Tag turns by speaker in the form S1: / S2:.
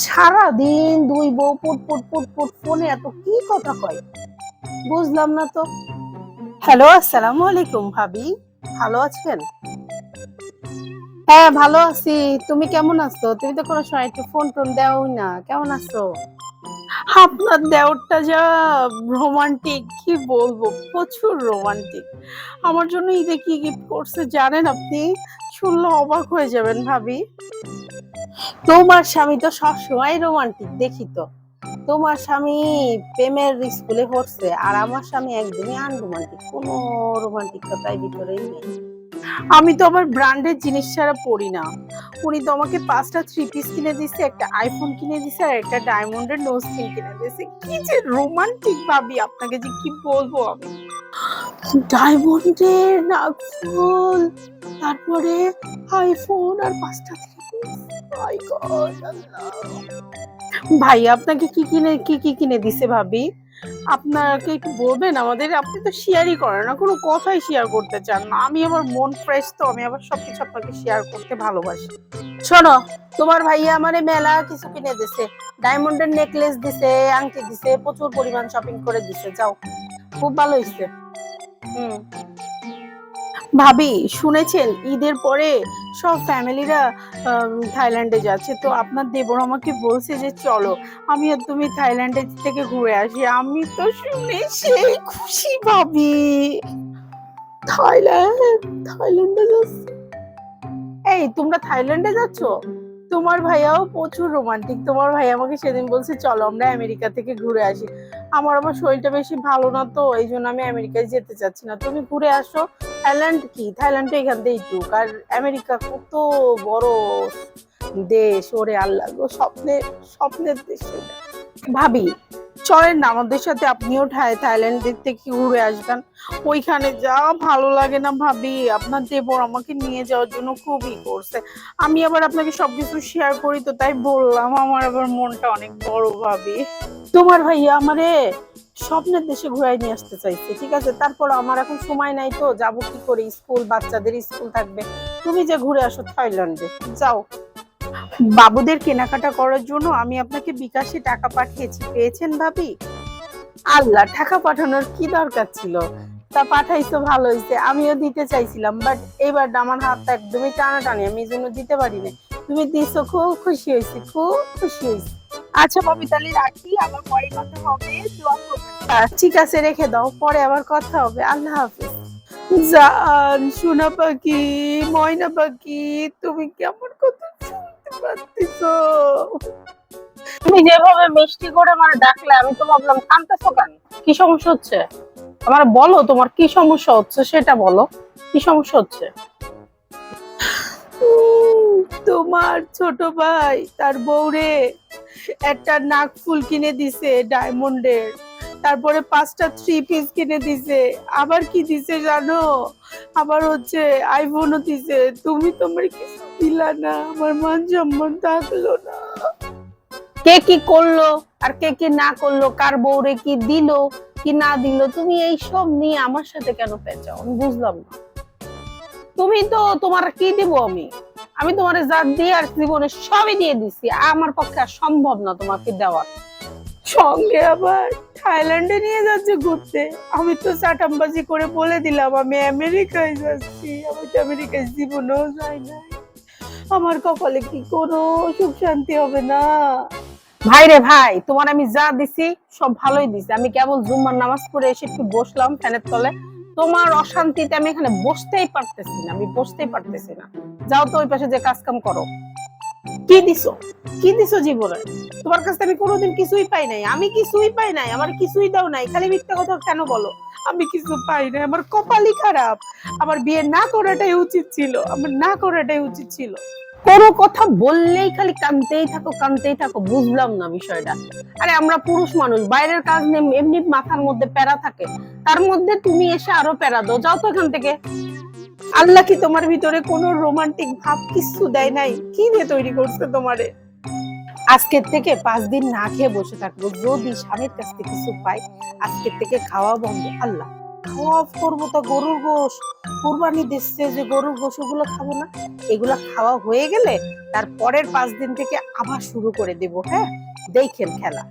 S1: সারাদিন দুই বউ পুট পুট পুট পুট ফোনে এত কি কথা কয়, বুঝলাম না তো। হ্যালো, আসসালামু আলাইকুম ভাবি, ভালো আছেন? হ্যাঁ, ভালো আছি। তুমি কেমন আছো? তুমি তো কোনো সময় একটু ফোন টোন দেওই না, কেমন আছো? আপনার দেওরটা যা রোমান্টিক, কি বলবো, প্রচুর রোমান্টিক। আমার জন্য ঈদে কি গিফট করছে জানেন আপনি? শুনলে অবাক হয়ে যাবেন ভাবি। তোমার স্বামী তো সবসময় রোমান্টিক, দেখি তো। তোমার স্বামী প্রেমের স্কুলে পড়ছে, আর আমার স্বামী একদমই আনরোমান্টিক, কোনো রোমান্টিকতার ভিতরেই নেই। আমি তো আবার ব্র্যান্ডের জিনিস ছাড়া পড়ি না। উনি তো আমাকে 5টা থ্রি পিস কিনে দিচ্ছে, একটা আইফোন কিনে দিচ্ছে, আর একটা ডায়মন্ডের নোজ পিন কিনে দিচ্ছে। কি যে রোমান্টিক ভাবি, আপনাকে যে কি বলবো আমি। ডায়মন্ডের নাকফুল, তারপরে আইফোন, আর 5টা থ্রি পিস। মাই গড আল্লাহ! ভাই আপনাকে কি কিনে দিছে ভাবি? আপনাকে একটু বলবেন আমাদের? আপনি তো শেয়ারই করেন না, কোনো কথাই শেয়ার করতে চান না। আমি আবার মন ফ্রেশ, তো আমি আবার সবকিছু আপনাকে শেয়ার করতে ভালোবাসি। শোনো, তোমার ভাইয়া আমারে মেলা কিছু কিনে দিছে। ডায়মন্ডের নেকলেস দিছে, আংটি দিছে, প্রচুর পরিমাণ শপিং করে দিছে। যাও, খুব ভালো হইছে। হুম। ভাবি, শুনেছেন ঈদের পরে সব ফ্যামিলিরা থাইল্যান্ডে যাচ্ছে, তো আপনার দেবর আমাকে বলছে যে চলো আমি আর তুমি থাইল্যান্ডে থেকে ঘুরে আসি। আমি তো শুনে সেই খুশি ভাবি। থাইল্যান্ড, থাইল্যান্ডে যাচ্ছে? এই তোমরা থাইল্যান্ডে যাচ্ছ? তোমার ভাইয়াও প্রচুর রোমান্টিক। তোমার ভাই আমাকে সেদিন বলছে চলো আমরা আমেরিকা থেকে ঘুরে আসি। আমার আবার শরীরটা বেশি ভালো না, তো এই জন্য আমি আমেরিকায় যেতে চাচ্ছি না। তুমি ঘুরে আসো। থাইল্যান্ড কি, থাইল্যান্ড তো এখান থেকে টুক, আর আমেরিকা কত বড় দেশ, ওরে আল্লাহ গো, স্বপ্নের দেশ এটা। ভাবি, চলেন না আমাদের সাথে, আপনিও থাইল্যান্ড থেকে ঘুরে আসবেন। ওইখানে যা ভালো লাগে না ভাবি, আপনার দেবর আমাকে নিয়ে যাওয়ার জন্য খুবই করছে। আমি আবার আপনাকে সবকিছু শেয়ার করি, তো তাই বললাম। আমার আবার মনটা অনেক বড় ভাবি। তোমার ভাইয়া আমারে স্বপ্নের দেশে ঘুরাই নিয়ে আসতে চাইছে, ঠিক আছে। তারপর আমার এখন সময় নাই, তো যাবো কি করে, স্কুল, বাচ্চাদের স্কুল থাকবে। তুমি যে ঘুরে আসো থাইল্যান্ডে, যাও। বাবুদের কেনাকাটা করার জন্য আমি আপনাকে বিকাশে টাকা পাঠিয়েছি, পেয়েছেন ভাবি? আল্লাহ, টাকা পাঠানোর কি দরকার ছিল? তা পাঠাইছো, ভালো হয়েছে। আমিও দিতে চাইছিলাম, বাট এবার আমার হাতটা একদমই টানাটানি, আমি এই জন্য দিতে পারি না। তুমি দিছো, খুব খুশি হয়েছি, খুব খুশি হয়েছি। আচ্ছা ভাবি, তাহলে রাখি, আবার পরে কথা হবে, দোয়া করবেন। ঠিক আছে, রেখে দাও, পরে আবার কথা হবে। আল্লাহ হাফেজ। জান, সোনা পাখি, ময়না পাখি, তুমি কেমন কথা শুনতে পাচ্ছিস? তুমি যেভাবে মিষ্টি করে মানে ডাকলে, আমি তো ভাবলাম কাঁদতেছো কেন? কি সমস্যা হচ্ছে? আমার বলো, তোমার কি সমস্যা হচ্ছে সেটা বলো। কি সমস্যা হচ্ছে? তোমার ছোট ভাই তার বউরে একটা নাকফুল কিনে দিছে ডায়মন্ডের, তারপরে 5টা থ্রি পিস কিনে দিছে। আবার কি দিছে জানো? আবার হচ্ছে আইফোনও দিছে। তুমি তোমার কিছু দিলা না, আমার মান সম্মান থাকলো না। কে কি করলো আর কে কি না করলো, কার বউরে কি দিল কি না দিল, তুমি এই সব নিয়ে আমার সাথে কেন পেঁচাও? আমি বুঝলাম না। তুমি তো, তোমার কি দিব আমি? আমি তোমার যা দিয়ে আর জীবনে সবই দিয়ে দিছি, আমার পক্ষে আর সম্ভব না তোমাকে দেওয়া। সঙ্গে আবার থাইল্যান্ডে নিয়ে যাচ্ছে ঘুরতে। আমি তো চাটামবাজি করে বলে দিলাম আমি আমেরিকায় যাচ্ছি। আমি তো আমেরিকায় জীবনেও যাই না। আমার কপালে কি কোনো সুখ শান্তি হবে না? ভাই রে ভাই, তোমার আমি যা দিছি সব ভালোই দিছি। আমি কেবল জুম্মার নামাজ পড়ে এসে একটু বসলাম ফ্যানের তলে। তোমার অশান্তিতে আমি এখানে বসতেই পারতেছি না, আমি বসতেই পারতেছি না। যাও তো ওই পাশে যে কাজ কাম করো। কি দিছো? কি দিছো জীবনে? তোমার কাছে আমি কোনোদিন কিছুই পাই নাই। আমি কিছুই পাই নাই, আমার কিছুই দাও নাই। খালি মিথ্যা কথা কেন বলো? আমি কিছু পাই নাই, আমার কপালই খারাপ। আমার বিয়ে না করাটাই উচিত ছিল, আমার না করাটাই উচিত ছিল। কোনো কথা বললেই খালি কানতেই থাকো, কানতেই থাকো, বুঝলাম না বিষয়টা। আরে আমরা পুরুষ মানুষ, বাইরের কাজ নিয়ে এমনি মাথার মধ্যে প্যারা থাকে, তার মধ্যে তুমি এসে আরো প্যারা দাও। যাও তো এখান থেকে। আল্লাহ কি তোমার ভিতরে কোনো রোমান্টিক ভাব কিছু দেয় নাই? কি দিয়ে তৈরি করছে তোমারে? আজকের থেকে 5 দিন না খেয়ে বসে থাকবো, যদি স্বামীর কাছ থেকে কিছু পাই। আজকের থেকে খাওয়া বন্ধ। আল্লাহ। খাওয়া অফ করবো, তা গরুর গোশ কুরবানি দিচ্ছে যে গরুর গোশ, ওগুলো খাবো না। এগুলা খাওয়া হয়ে গেলে তার পরের 5 দিন থেকে আবার শুরু করে দেব। হ্যাঁ, দেখেন খেলা।